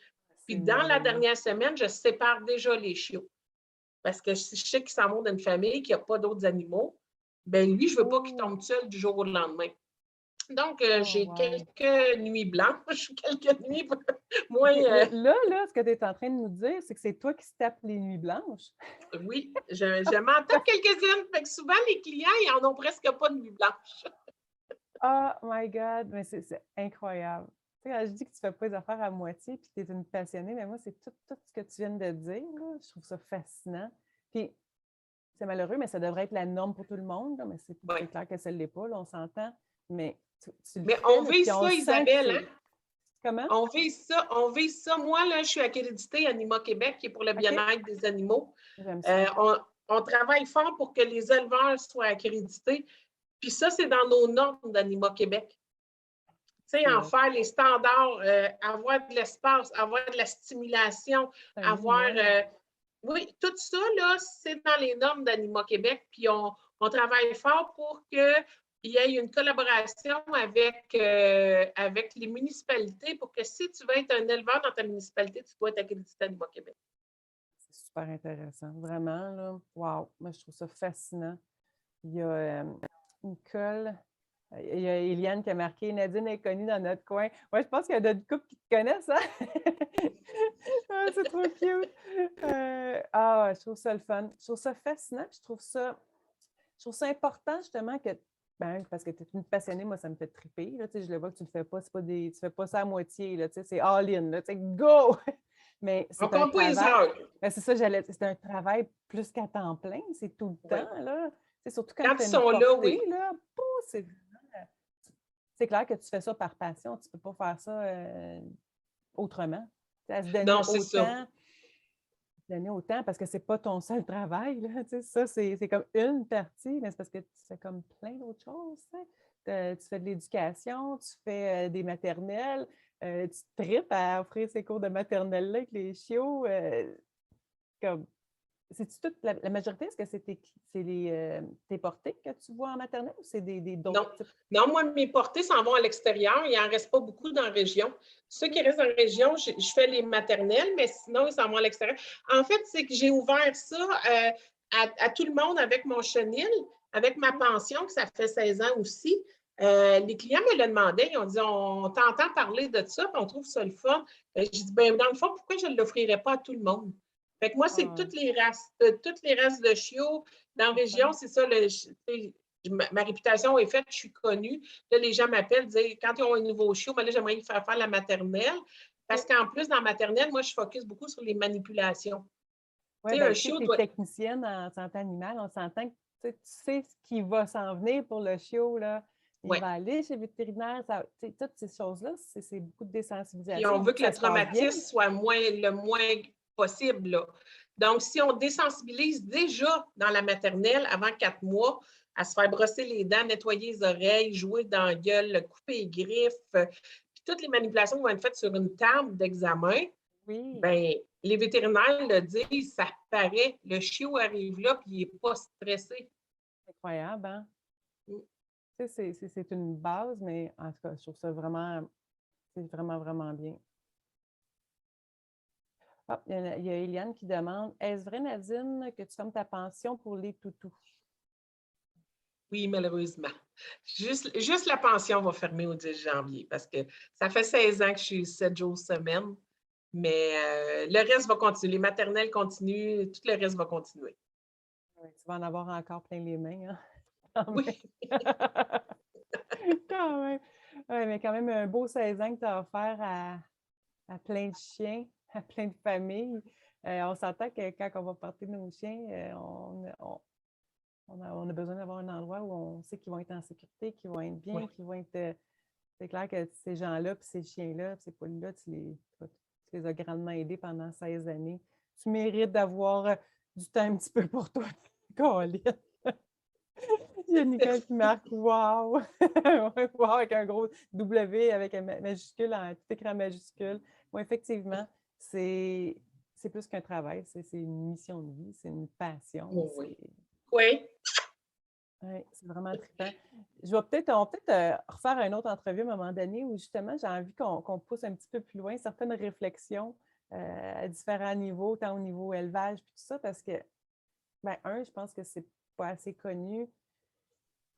Puis dans la dernière semaine, je sépare déjà les chiots. Parce que si je sais qu'ils s'en vont d'une famille, qu'il n'y a pas d'autres animaux, bien lui, je ne veux pas qu'il tombe seul du jour au lendemain. Donc, j'ai quelques nuits blanches, quelques nuits moins. Là, ce que tu es en train de nous dire, c'est que c'est toi qui se tapes les nuits blanches. Oui, je m'en tape quelques-unes. Fait que souvent, les clients, ils n'en ont presque pas de nuit blanche. Oh my God, mais c'est incroyable. Tu sais, quand je dis que tu ne fais pas les affaires à moitié puis que tu es une passionnée, mais moi, c'est tout ce que tu viens de dire. Là. Je trouve ça fascinant. Puis, c'est malheureux, mais ça devrait être la norme pour tout le monde. Là, mais c'est clair que ça ne l'est pas, là, on s'entend. Mais tu le mais fais, on là, vise puis on ça, sent Isabelle. Hein? Comment? On vise ça. Moi, là, je suis accréditée Anima Québec, qui est pour le bien-être des animaux. J'aime ça. On travaille fort pour que les éleveurs soient accrédités. Puis ça, c'est dans nos normes d'Anima Québec. Tu sais, en faire les standards, avoir de l'espace, avoir de la stimulation, avoir. Oui, tout ça, là, c'est dans les normes d'Anima Québec. Puis on travaille fort pour qu'il y ait une collaboration avec les municipalités pour que si tu veux être un éleveur dans ta municipalité, tu dois être accrédité Anima Québec. C'est super intéressant. Vraiment, là. Wow! Moi, je trouve ça fascinant. Il y a Nicole. Il y a Eliane qui a marqué « Nadine est connue dans notre coin ». Ouais, je pense qu'il y a d'autres couples qui te connaissent, hein? C'est trop cute! Je trouve ça le fun. Je trouve ça fascinant. Je trouve ça important, justement, que parce que tu es une passionnée, moi, ça me fait triper. Là, je le vois que tu ne le fais pas, tu ne fais pas ça à moitié. Là, c'est all-in. Go! Mais c'est un travail. C'est ça, c'est un travail plus qu'à temps plein. C'est tout le temps. Là. Surtout quand tu as une portée, là, c'est clair que tu fais ça par passion. Tu ne peux pas faire ça autrement. À se donner autant parce que c'est pas ton seul travail. Là, ça, c'est comme une partie, mais c'est parce que tu fais comme plein d'autres choses. Tu fais de l'éducation, tu fais des maternelles, tu tripes à offrir ces cours de maternelle-là avec les chiots. C'est-tu toute la majorité, est-ce que c'est tes portées que tu vois en maternelle ou c'est d'autres types? Non, moi, mes portées s'en vont à l'extérieur. Il n'en reste pas beaucoup dans la région. Ceux qui restent dans la région, je fais les maternelles, mais sinon, ils s'en vont à l'extérieur. En fait, c'est que j'ai ouvert ça à tout le monde avec mon chenil, avec ma pension, que ça fait 16 ans aussi. Les clients me le demandaient. Ils ont dit, on t'entend parler de ça, puis on trouve ça le fun. J'ai dit, dans le fond, pourquoi je ne l'offrirais pas à tout le monde? Fait que moi, c'est toutes les races de chiots. Dans la région, c'est ça, ma réputation est faite, je suis connue. Là, les gens m'appellent, disent, quand ils ont un nouveau chiot, là, j'aimerais y faire la maternelle. Parce qu'en plus, dans la maternelle, moi, je focus beaucoup sur les manipulations. Oui, tu es technicienne en santé animale. On s'entend que tu sais ce qui va s'en venir pour le chiot. Là. Il va aller chez le vétérinaire. Toutes ces choses-là, c'est beaucoup de désensibilisation. Puis on veut que le traumatisme soit le moins possible. Là. Donc, si on désensibilise déjà dans la maternelle avant 4 mois, à se faire brosser les dents, nettoyer les oreilles, jouer dans la gueule, couper les griffes, puis toutes les manipulations vont être faites sur une table d'examen, bien, les vétérinaires le disent, ça paraît, le chiot arrive là puis il n'est pas stressé. Incroyable, hein? C'est une base, mais en tout cas, je trouve ça vraiment, c'est vraiment, vraiment bien. Il y a Eliane qui demande, est-ce vrai, Nadine, que tu fermes ta pension pour les toutous? Oui, malheureusement. Juste la pension va fermer au 10 janvier parce que ça fait 16 ans que je suis 7 jours semaine, mais le reste va continuer. Les maternelles continuent, tout le reste va continuer. Oui, tu vas en avoir encore plein les mains. Hein? Oui. Quand même. Ouais, mais quand même un beau 16 ans que tu as offert à plein de chiens, à plein de familles. On s'entend que quand on va porter nos chiens, on a besoin d'avoir un endroit où on sait qu'ils vont être en sécurité, qu'ils vont être bien, Oui. qu'ils vont être... c'est clair que ces gens-là, puis ces chiens-là, puis ces poules-là, tu les as grandement aidés pendant 16 années. Tu mérites d'avoir du temps un petit peu pour toi. Colin. Il y a Nicole qui marque wow! Wow avec un gros W avec un majuscule, en tout écran majuscule. Oui, effectivement, c'est plus qu'un travail, c'est une mission de vie, c'est une passion. Oui. Oui. Ouais, c'est vraiment trippant. On va peut-être refaire une autre entrevue à un moment donné où justement j'ai envie qu'on pousse un petit peu plus loin certaines réflexions à différents niveaux, tant au niveau élevage puis tout ça, parce que, ben, je pense que c'est pas assez connu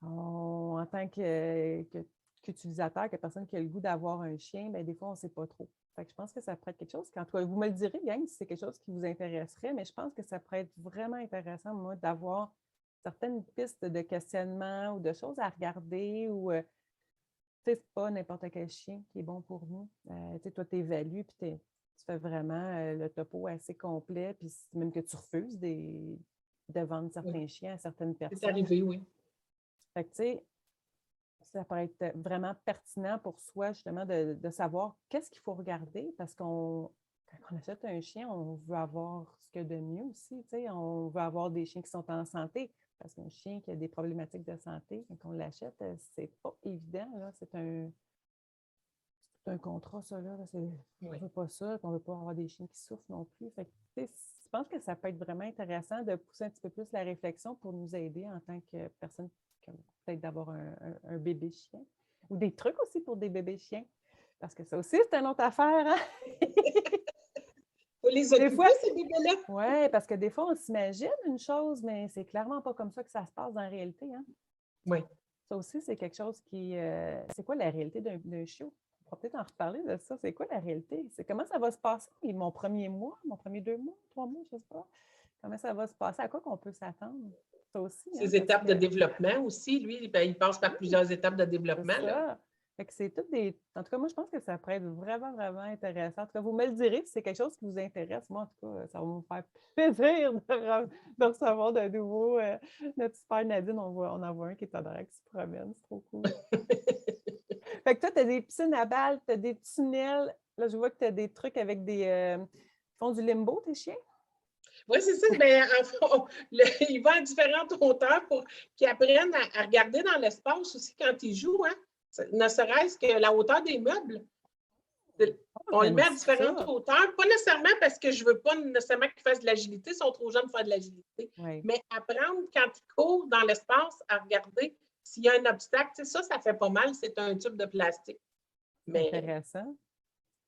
en tant qu'utilisateur, que personne qui a le goût d'avoir un chien, ben, des fois, on ne sait pas trop. Fait que je pense que ça pourrait être quelque chose, quand vous me le direz, gang, si c'est quelque chose qui vous intéresserait, mais je pense que ça pourrait être vraiment intéressant, moi, d'avoir certaines pistes de questionnement ou de choses à regarder ou, tu sais, c'est pas n'importe quel chien qui est bon pour nous. Tu sais, toi, tu évalues, puis tu fais vraiment le topo assez complet, puis même que tu refuses de vendre certains chiens à certaines C'est personnes. arrivé, oui. Fait que, tu sais, ça pourrait être vraiment pertinent pour soi, justement, de savoir qu'est-ce qu'il faut regarder parce quand on achète un chien, on veut avoir ce qu'il y a de mieux aussi. On veut avoir des chiens qui sont en santé parce qu'un chien qui a des problématiques de santé, quand on l'achète, c'est pas évident. C'est un contrat, ça. On ne veut pas ça, on ne veut pas avoir des chiens qui souffrent non plus. Fait que, je pense que ça peut être vraiment intéressant de pousser un petit peu plus la réflexion pour nous aider en tant que personne, peut-être d'avoir un bébé chien. Ou des trucs aussi pour des bébés chiens. Parce que ça aussi, c'est une autre affaire. Hein? Faut les occuper, ces bébés-là. Oui, parce que des fois, on s'imagine une chose, mais c'est clairement pas comme ça que ça se passe dans la réalité. Hein? Oui. Ça aussi, c'est quelque chose qui... c'est quoi la réalité d'un chiot? On pourra peut-être en reparler de ça. C'est quoi la réalité? C'est comment ça va se passer? Mon premier mois, mon premier 2 mois, 3 mois, je ne sais pas. Comment ça va se passer? À quoi qu'on peut s'attendre? Ça aussi. Ces étapes de développement aussi, lui, ben, il passe par plusieurs étapes de développement. C'est ça. Fait que c'est toutes des... En tout cas, moi, je pense que ça pourrait être vraiment, vraiment intéressant. En tout cas, vous me le direz si c'est quelque chose qui vous intéresse. Moi, en tout cas, ça va me faire plaisir de recevoir de nouveau notre super Nadine. On en voit un qui est en direct qui se promène. C'est trop cool. Fait que toi, tu as des piscines à balles, tu as des tunnels. Là, je vois que tu as des trucs avec des... Ils font du limbo, tes chiens? Oui, c'est ça. Mais en fond, il va à différentes hauteurs pour qu'ils apprennent à regarder dans l'espace aussi quand ils jouent. Hein? Ne serait-ce que la hauteur des meubles. On le met à différentes hauteurs, pas nécessairement parce que je ne veux pas nécessairement qu'ils fassent de l'agilité, ils sont trop jeunes pour faire de l'agilité, mais apprendre quand ils courent dans l'espace à regarder s'il y a un obstacle, ça fait pas mal, c'est un tube de plastique. Mais intéressant.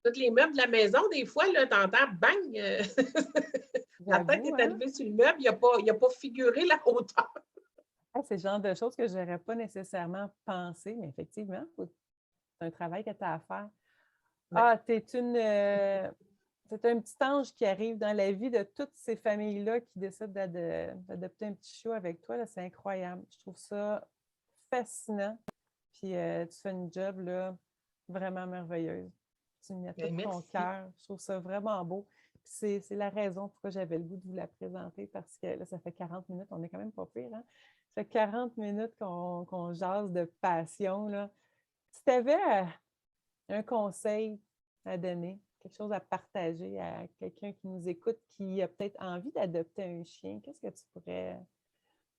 Tous les meubles de la maison, des fois, tu entends bang! La tête est arrivée sur le meuble, il n'a pas figuré la hauteur. C'est le genre de choses que je n'aurais pas nécessairement pensé, mais effectivement, c'est un travail que tu as à faire. Ah, c'est un petit ange qui arrive dans la vie de toutes ces familles-là qui décident d'adopter un petit chiot avec toi. C'est incroyable. Je trouve ça fascinant. Puis tu fais une job là, vraiment merveilleuse. Tu mets tout ton cœur. Je trouve ça vraiment beau. C'est la raison pourquoi j'avais le goût de vous la présenter parce que là, ça fait 40 minutes. On n'est quand même pas pire. Hein? Ça fait 40 minutes qu'on jase de passion. Là. Si tu avais un conseil à donner, quelque chose à partager à quelqu'un qui nous écoute, qui a peut-être envie d'adopter un chien, qu'est-ce que tu pourrais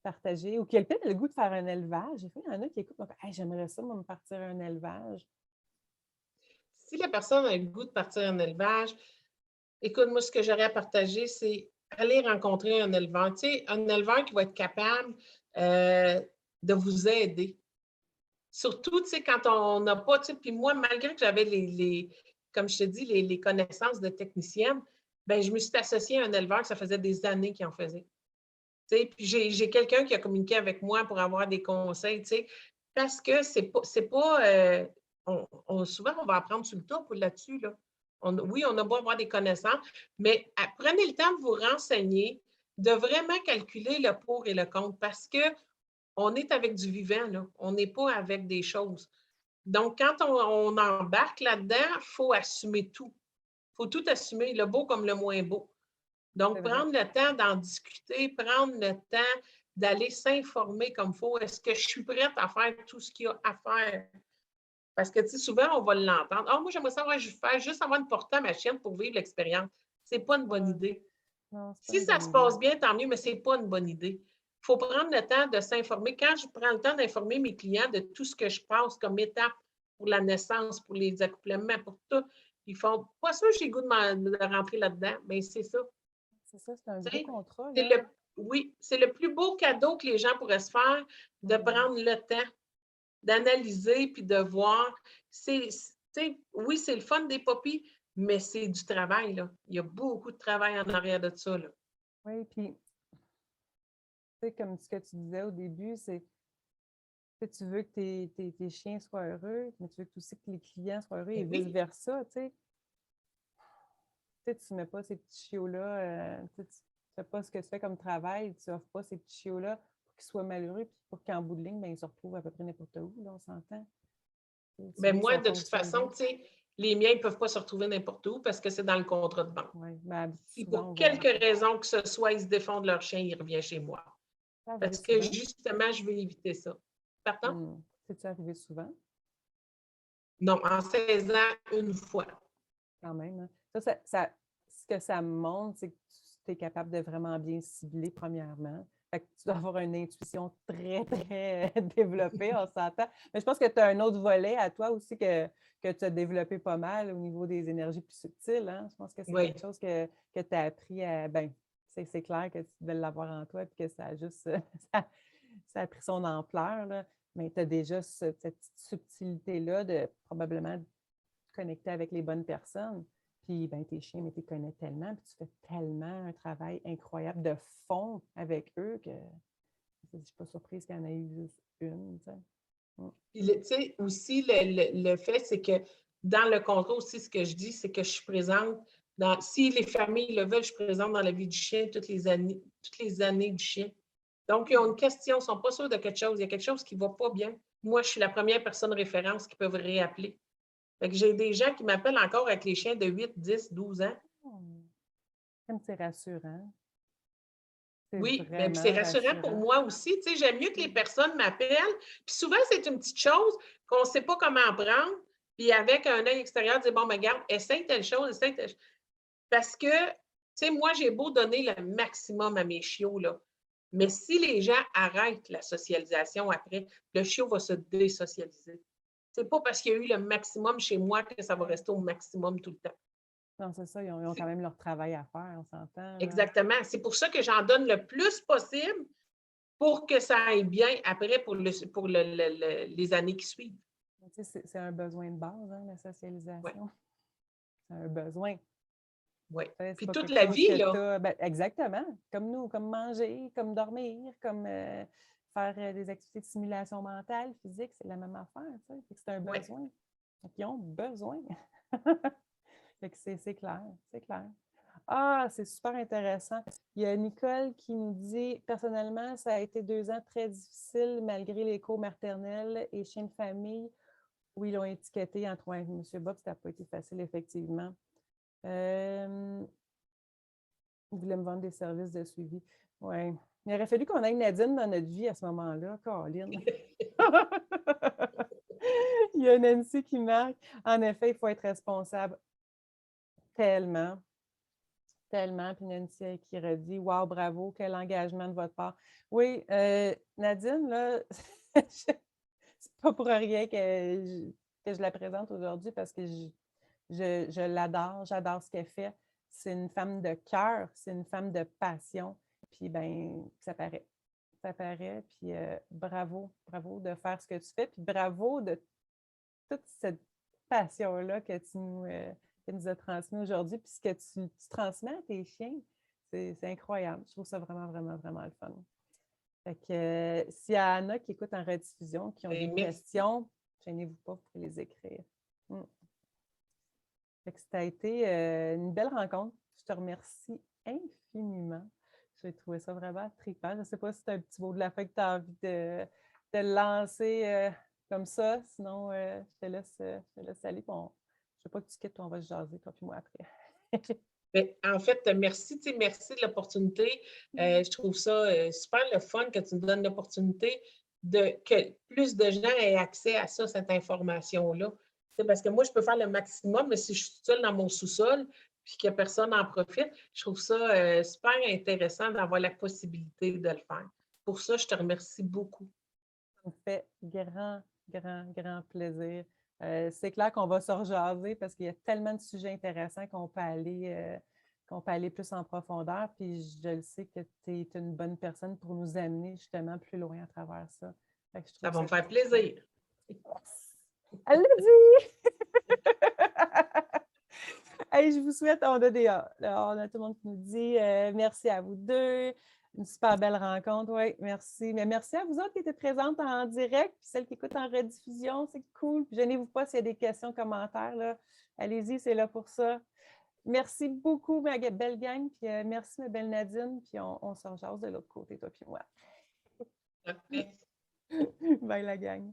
partager? Ou qui a peut-être le goût de faire un élevage? Il y en a qui écoutent, hey, j'aimerais ça, moi, me partir un élevage. Si la personne a le goût de partir en élevage, écoute, moi, ce que j'aurais à partager, c'est aller rencontrer un éleveur. Tu sais, un éleveur qui va être capable de vous aider. Surtout, tu sais, quand on n'a pas, tu sais, puis moi, malgré que j'avais comme je te dis, les connaissances de technicienne, bien, je me suis associée à un éleveur que ça faisait des années qu'il en faisait. Tu sais, puis j'ai quelqu'un qui a communiqué avec moi pour avoir des conseils, tu sais, parce que c'est pas souvent, on va apprendre sur le tas là-dessus, là. Oui, on a beau avoir des connaissances, mais prenez le temps de vous renseigner, de vraiment calculer le pour et le contre, parce que on est avec du vivant, là. On n'est pas avec des choses. Donc, quand on embarque là-dedans, il faut assumer tout. Il faut tout assumer, le beau comme le moins beau. Donc, prendre le temps d'en discuter, prendre le temps, d'aller s'informer comme il faut. Est-ce que je suis prête à faire tout ce qu'il y a à faire? Parce que, tu sais, souvent, on va l'entendre. Ah, moi, j'aimerais savoir, je faire juste avoir une portée à ma chienne pour vivre l'expérience. C'est pas une bonne Ouais. idée. Non, c'est pas Si une ça bonne se idée. passe bien, tant mieux, mais c'est pas une bonne idée. Il faut prendre le temps de s'informer. Quand je prends le temps d'informer mes clients de tout ce que je passe comme étape pour la naissance, pour les accouplements, pour tout, ils font pas ça, j'ai le goût de rentrer là-dedans. Mais c'est ça. C'est ça, c'est un Tu gros sais, contrat, c'est là. oui, c'est le plus beau cadeau que les gens pourraient se faire, de prendre le temps d'analyser puis de voir. Tu sais, oui, c'est le fun des puppies, mais c'est du travail, là. Il y a beaucoup de travail en arrière de ça, là. Oui, puis, tu sais, comme ce que tu disais au début, c'est que tu veux que tes chiens soient heureux, mais tu veux aussi que les clients soient heureux et Mais oui, vice-versa, tu sais. Tu ne mets pas ces petits chiots-là, tu ne fais pas ce que tu fais comme travail, tu n'offres pas ces petits chiots-là pour qu'ils soient malheureux, puis pour qu'en bout de ligne, ben, ils se retrouvent à peu près n'importe où, là, on s'entend. Tu mais veux que moi, ça de toute fonctionne bien. façon, tu sais, les miens ne peuvent pas se retrouver n'importe où parce que c'est dans le contrat de vente. Oui, mais Si souvent, pour on va. quelque raison que ce soit, ils se défendent leur chien, il revient chez moi. Ça arrive Parce que souvent. justement, je veux éviter ça. Pardon? C'est-tu arrivé souvent, Non, en 16 ans, une fois. quand même, hein? Ce que ça montre, c'est que tu es capable de vraiment bien cibler, premièrement. Fait que tu dois avoir une intuition très, très développée, on s'entend. Mais je pense que tu as un autre volet à toi aussi que tu as développé pas mal au niveau des énergies plus subtiles, hein? Je pense que c'est Oui. quelque chose que tu as appris à. Ben, c'est clair que tu devais l'avoir en toi et que ça a juste. Ça a pris son ampleur, là. Mais tu as déjà cette petite subtilité-là de probablement connecter avec les bonnes personnes. Puis, ben, tes chiens, mais tu les connais tellement, puis tu fais tellement un travail incroyable de fond avec eux que je ne suis pas surprise qu'il y en ait eu juste une. Tu sais. Puis, tu sais, aussi, le fait, c'est que dans le contrat aussi, ce que je dis, c'est que je suis présente si les familles le veulent, je suis présente dans la vie du chien toutes les années du chien. Donc, ils ont une question, ils ne sont pas sûrs de quelque chose. Il y a quelque chose qui ne va pas bien. Moi, je suis la première personne référence qu'ils peuvent réappeler. Fait que j'ai des gens qui m'appellent encore avec les chiens de 8, 10, 12 ans. Comme c'est rassurant. C'est Oui, mais c'est vraiment rassurant pour rassurant. moi aussi. Tu sais, j'aime mieux que les personnes m'appellent. Puis souvent, c'est une petite chose qu'on ne sait pas comment prendre. Puis avec un œil extérieur, dire, bon, mais regarde, essaye telle chose, essaye telle chose. Parce que, tu sais, moi, j'ai beau donner le maximum à mes chiots, là. Mais si les gens arrêtent la socialisation après, le chiot va se désocialiser. C'est pas parce qu'il y a eu le maximum chez moi que ça va rester au maximum tout le temps. Non, c'est ça, ils ont quand même leur travail à faire, on s'entend, là. Exactement. C'est pour ça que j'en donne le plus possible pour que ça aille bien après pour les années qui suivent. Tu sais, c'est un besoin de base, hein, la Oui, socialisation. C'est un besoin. oui. C'est Puis pas toute quelque la chose vie, que là. tu as. Ben, exactement. Comme nous, comme manger, comme dormir, comme faire des activités de stimulation mentale, physique, c'est la même affaire. Tu sais. C'est un Oui. besoin. Donc, ils ont besoin. C'est clair, c'est clair. Ah, c'est super intéressant. Il y a Nicole qui nous dit, personnellement, ça a été 2 ans très difficiles malgré les cours maternels et chiens de famille où ils l'ont étiqueté en trois avec M. Bob. Ça n'a pas été facile, effectivement. Il voulait me vendre des services de suivi. Oui. Il aurait fallu qu'on ait Nadine dans notre vie à ce moment-là, Caroline. Il y a Nancy qui marque. En effet, il faut être responsable tellement, tellement. Puis Nancy qui redit wow, bravo, quel engagement de votre part. Oui, Nadine, là, c'est pas pour rien que je la présente aujourd'hui parce que je l'adore, j'adore ce qu'elle fait. C'est une femme de cœur, c'est une femme de passion. Puis, ben, ça paraît. Ça paraît. Puis, bravo, bravo de faire ce que tu fais. Puis, bravo de toute cette passion-là que nous as transmis aujourd'hui. Puis, ce que tu transmets à tes chiens, c'est incroyable. Je trouve ça vraiment, vraiment, vraiment le fun. Fait que s'il y en a qui écoutent en rediffusion, qui ont des Merci. questions, gênez-vous pas pour les écrire. Fait que ça a été une belle rencontre. Je te remercie infiniment. J'ai trouvé ça vraiment trippant. Je ne sais pas si tu as un petit mot de la fin que tu as envie de lancer comme ça. Sinon, je te laisse aller. Bon, je ne veux pas que tu quittes, on va se jaser, toi puis moi après. Mais en fait, merci, tu sais, merci de l'opportunité. Je trouve ça super le fun que tu me donnes l'opportunité que plus de gens aient accès à ça, cette information-là. Tu sais, parce que moi, je peux faire le maximum, mais si je suis toute seule dans mon sous-sol puis que personne n'en profite, je trouve ça super intéressant d'avoir la possibilité de le faire. Pour ça, je te remercie beaucoup. Ça me fait grand plaisir. C'est clair qu'on va se rejaser parce qu'il y a tellement de sujets intéressants qu'on peut aller plus en profondeur. Puis je le sais que tu es une bonne personne pour nous amener justement plus loin à travers ça. Fait que je Ça trouve va me ça faire plaisir. Elle l'a dit! Hey, je vous souhaite, on a tout le monde qui nous dit merci à vous deux. Une super belle rencontre, oui, merci. Mais merci à vous autres qui étaient présentes en direct, puis celles qui écoutent en rediffusion, c'est cool. Puis gênez-vous pas s'il y a des questions, commentaires, là. Allez-y, c'est là pour ça. Merci beaucoup, ma belle gang, puis merci, ma belle Nadine, puis on se rejase de l'autre côté, toi puis moi. Parfait. Bye, la gang.